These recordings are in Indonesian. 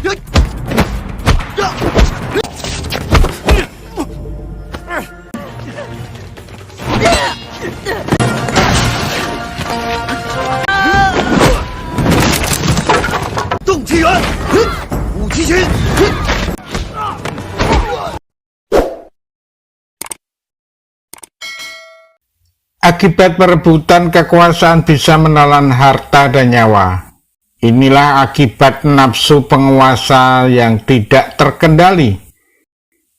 动气源，武器群。 Akibat perebutan kekuasaan bisa menelan harta dan nyawa. Inilah akibat nafsu penguasa yang tidak terkendali.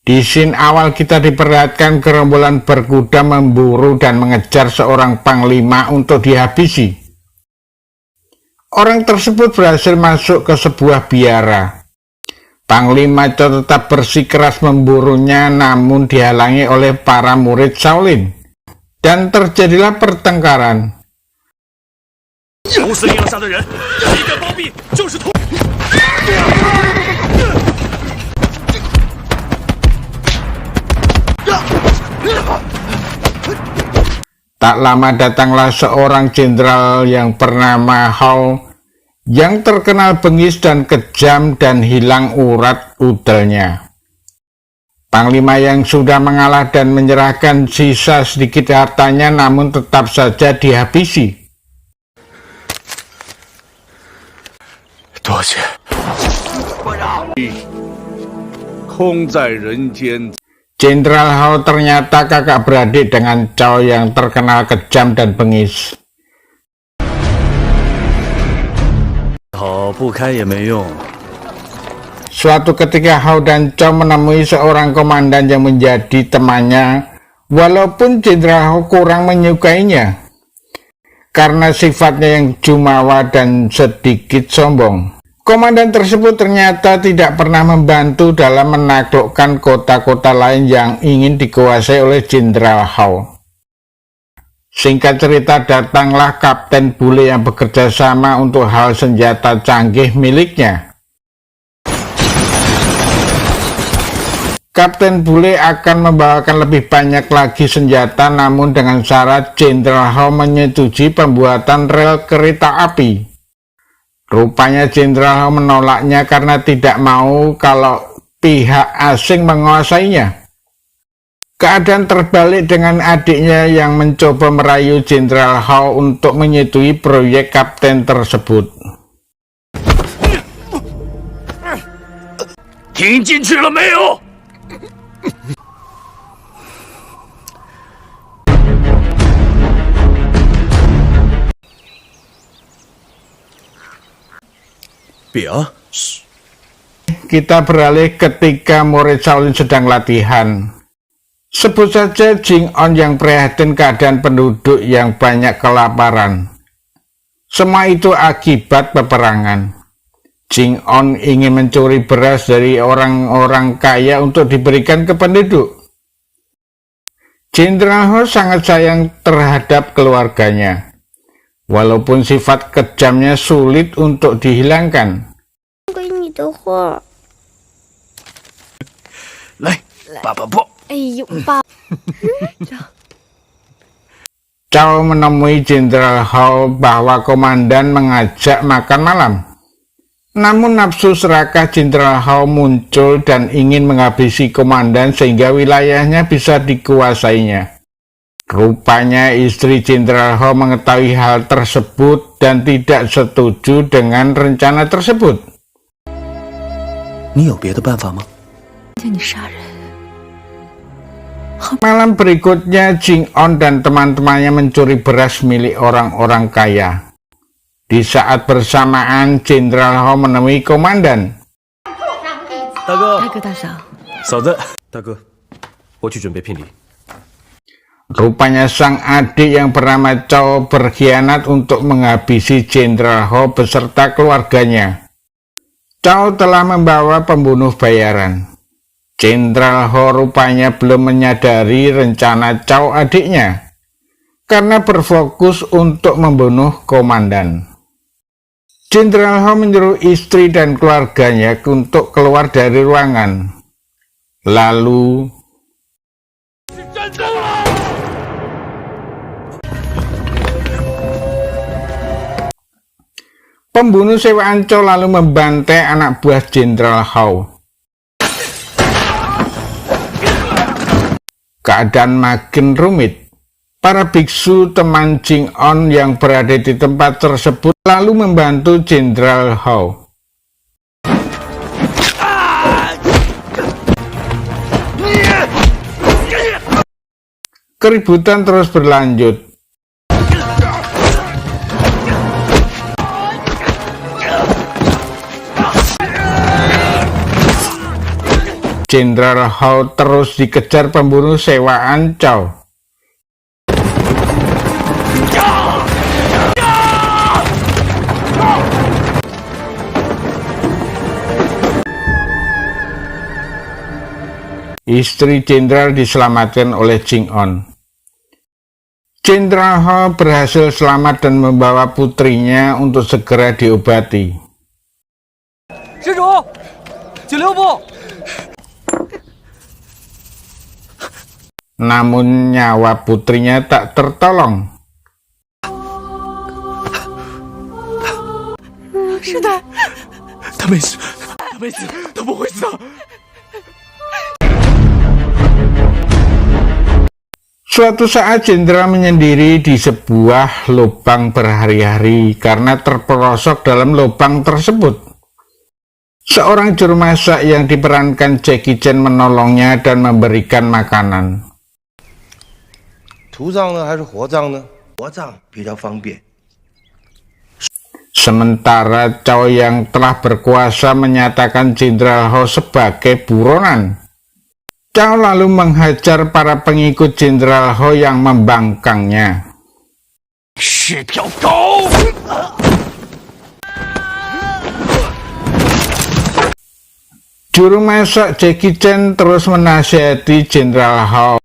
Di scene awal kita diperlihatkan gerombolan berkuda memburu dan mengejar seorang panglima untuk dihabisi. Orang tersebut berhasil masuk ke sebuah biara. Panglima Cao tetap bersikeras memburunya, namun dihalangi oleh para murid Shaolin. Dan terjadilah pertengkaran. Tak lama datanglah seorang jenderal yang bernama Hao yang terkenal bengis dan kejam dan hilang urat udelnya. Panglima yang sudah mengalah dan menyerahkan sisa sedikit hartanya namun tetap saja dihabisi. Jenderal Hao ternyata kakak beradik dengan Cao yang terkenal kejam dan bengis. Suatu ketika Hao dan Cao menemui seorang komandan yang menjadi temannya, walaupun Jenderal Hao kurang menyukainya karena sifatnya yang jumawa dan sedikit sombong. Komandan tersebut ternyata tidak pernah membantu dalam menaklukkan kota-kota lain yang ingin dikuasai oleh Jenderal Hao. Singkat cerita, datanglah Kapten Bule yang bekerja sama untuk hal senjata canggih miliknya. Kapten Bule akan membawakan lebih banyak lagi senjata, namun dengan syarat Jenderal Hao menyetujui pembuatan rel kereta api. Rupanya Jenderal Hao menolaknya karena tidak mau kalau pihak asing menguasainya. Keadaan terbalik dengan adiknya yang mencoba merayu Jenderal Hao untuk menyetujui proyek kapten tersebut. 听进去了没有？ Kita beralih ketika murid Shaolin sedang latihan. Sebut saja Jing On yang prihatin keadaan penduduk yang banyak kelaparan. Semua itu akibat peperangan. Jing On ingin mencuri beras dari orang-orang kaya untuk diberikan ke penduduk. Jenderal Hao sangat sayang terhadap keluarganya, walaupun sifat kejamnya sulit untuk dihilangkan. Cao menemui Jenderal Hao bahwa komandan mengajak makan malam. Namun nafsu serakah Jenderal Hao muncul dan ingin menghabisi komandan sehingga wilayahnya bisa dikuasainya. Rupanya istri Jenderal Hao mengetahui hal tersebut dan tidak setuju dengan rencana tersebut. Malam berikutnya Jing On dan teman-temannya mencuri beras milik orang-orang kaya. Di saat bersamaan Jenderal Hao menemui komandan. Rupanya sang adik yang bernama Cao berkhianat untuk menghabisi Jenderal Hao beserta keluarganya. Cao telah membawa pembunuh bayaran. Jenderal Hao rupanya belum menyadari rencana Cao adiknya karena berfokus untuk membunuh komandan. Jenderal Hao menyuruh istri dan keluarganya untuk keluar dari ruangan. Lalu Pembunuh sewaan Chow lalu membantai anak buah Jenderal Hou. Keadaan makin rumit. Para biksu teman Jing On yang berada di tempat tersebut lalu membantu Jenderal Hou. Keributan terus berlanjut. Jenderal Hou terus dikejar pembunuh sewaan Chow. Istri jenderal diselamatkan oleh Jing On. Jenderal Hou berhasil selamat dan membawa putrinya untuk segera diobati. Namun nyawa putrinya tak tertolong. Suatu saat jenderal menyendiri di sebuah lubang berhari-hari karena terperosok dalam lubang tersebut. Seorang juru masak yang diperankan Jackie Chan menolongnya dan memberikan makanan. 土葬呢还是活葬呢？活葬比较方便。 Sementara Chow yang telah berkuasa menyatakan Jenderal Hou sebagai buronan. Chow lalu menghajar para pengikut Jenderal Hou yang membangkangnya. Juru masak Jackie Chan terus menasihati Jenderal Hou.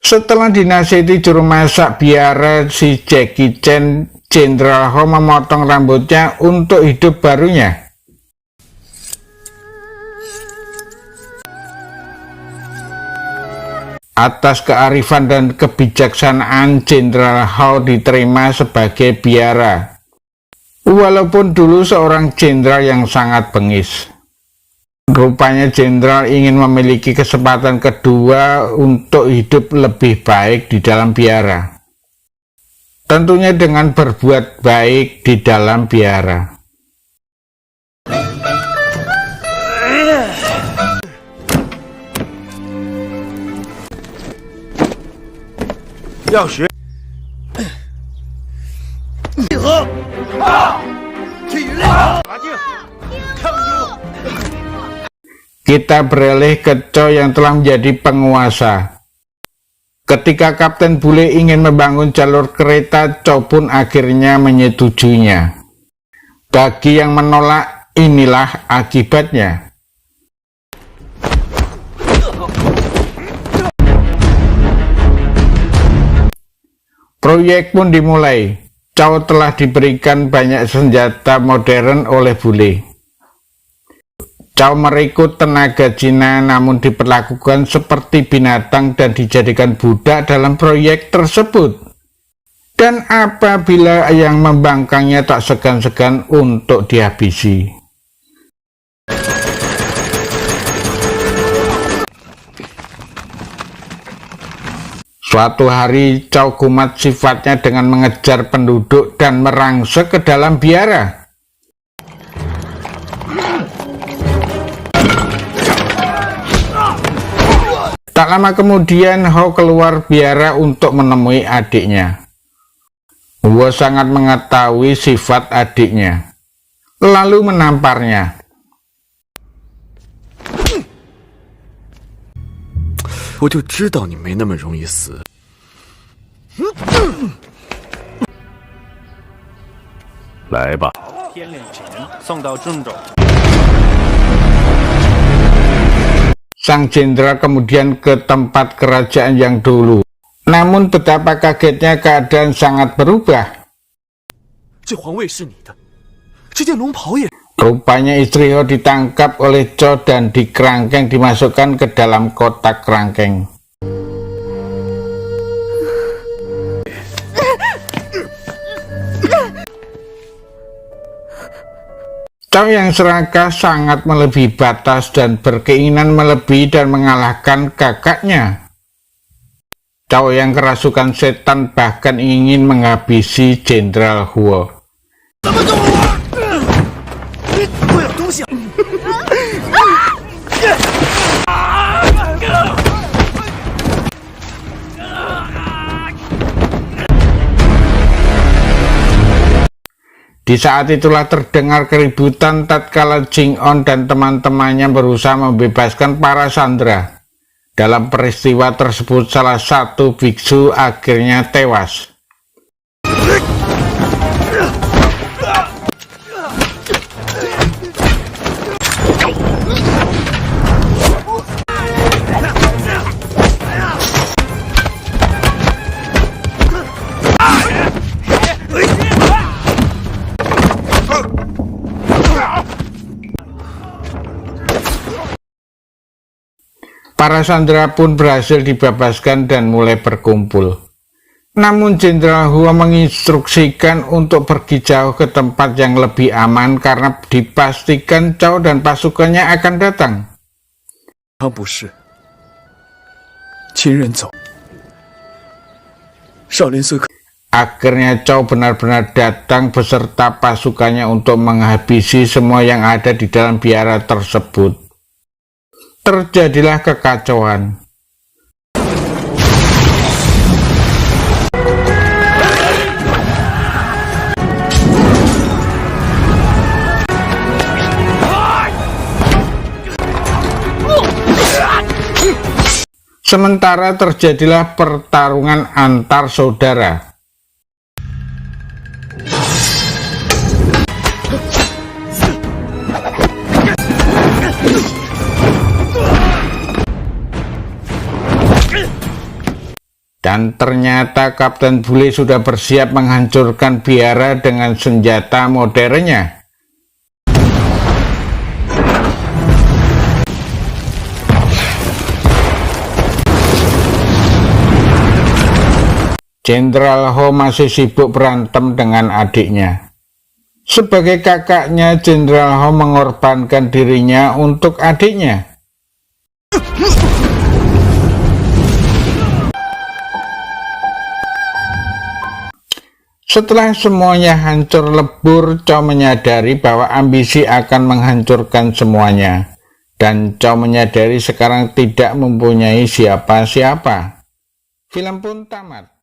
Setelah dinasihati juru masak biara si Jackie Chan, Jenderal Hou memotong rambutnya untuk hidup barunya. Atas kearifan dan kebijaksanaan, Jenderal Hou diterima sebagai biara. Walaupun dulu seorang jenderal yang sangat bengis. Rupanya jenderal ingin memiliki kesempatan kedua untuk hidup lebih baik di dalam biara. Tentunya dengan berbuat baik di dalam biara. Kita beralih ke Chow yang telah menjadi penguasa. Ketika Kapten Bule ingin membangun jalur kereta, Chow pun akhirnya menyetujuinya. Bagi yang menolak, inilah akibatnya. Proyek pun dimulai. Chow telah diberikan banyak senjata modern oleh Bule. Chow merekrut tenaga Cina namun diperlakukan seperti binatang dan dijadikan budak dalam proyek tersebut. Dan apabila yang membangkangnya tak segan-segan untuk dihabisi. Suatu hari Chow kumat sifatnya dengan mengejar penduduk dan merangsek ke dalam biara. Tak lama kemudian Hou keluar biara untuk menemui adiknya. Hou sangat mengetahui sifat adiknya, lalu menamparnya. 我就知道你没那么容易死。来吧，天亮前送到郑州。 Sang jenderal kemudian ke tempat kerajaan yang dulu. Namun betapa kagetnya keadaan sangat berubah. Rupanya istri Hou ditangkap oleh Chow dan dikerangkeng dimasukkan ke dalam kotak kerangkeng. Chow yang serakah sangat melebihi batas dan berkeinginan melebihi dan mengalahkan kakaknya. Chow yang kerasukan setan bahkan ingin menghabisi Jenderal Huo. Di saat itulah terdengar keributan tatkala Jing On dan teman-temannya berusaha membebaskan para sandera. Dalam peristiwa tersebut salah satu biksu akhirnya tewas. Para sandera pun berhasil dibebaskan dan mulai berkumpul. Namun Jenderal Huo menginstruksikan untuk pergi jauh ke tempat yang lebih aman karena dipastikan Chow dan pasukannya akan datang. Akhirnya Chow benar-benar datang beserta pasukannya untuk menghabisi semua yang ada di dalam biara tersebut. Terjadilah kekacauan. Sementara terjadilah pertarungan antar saudara. Dan ternyata Kapten Bule sudah bersiap menghancurkan biara dengan senjata modernnya. Jenderal Ho masih sibuk berantem dengan adiknya. Sebagai kakaknya, Jenderal Ho mengorbankan dirinya untuk adiknya. Setelah semuanya hancur lebur, Chow menyadari bahwa ambisi akan menghancurkan semuanya. Dan Chow menyadari sekarang tidak mempunyai siapa-siapa. Film pun tamat.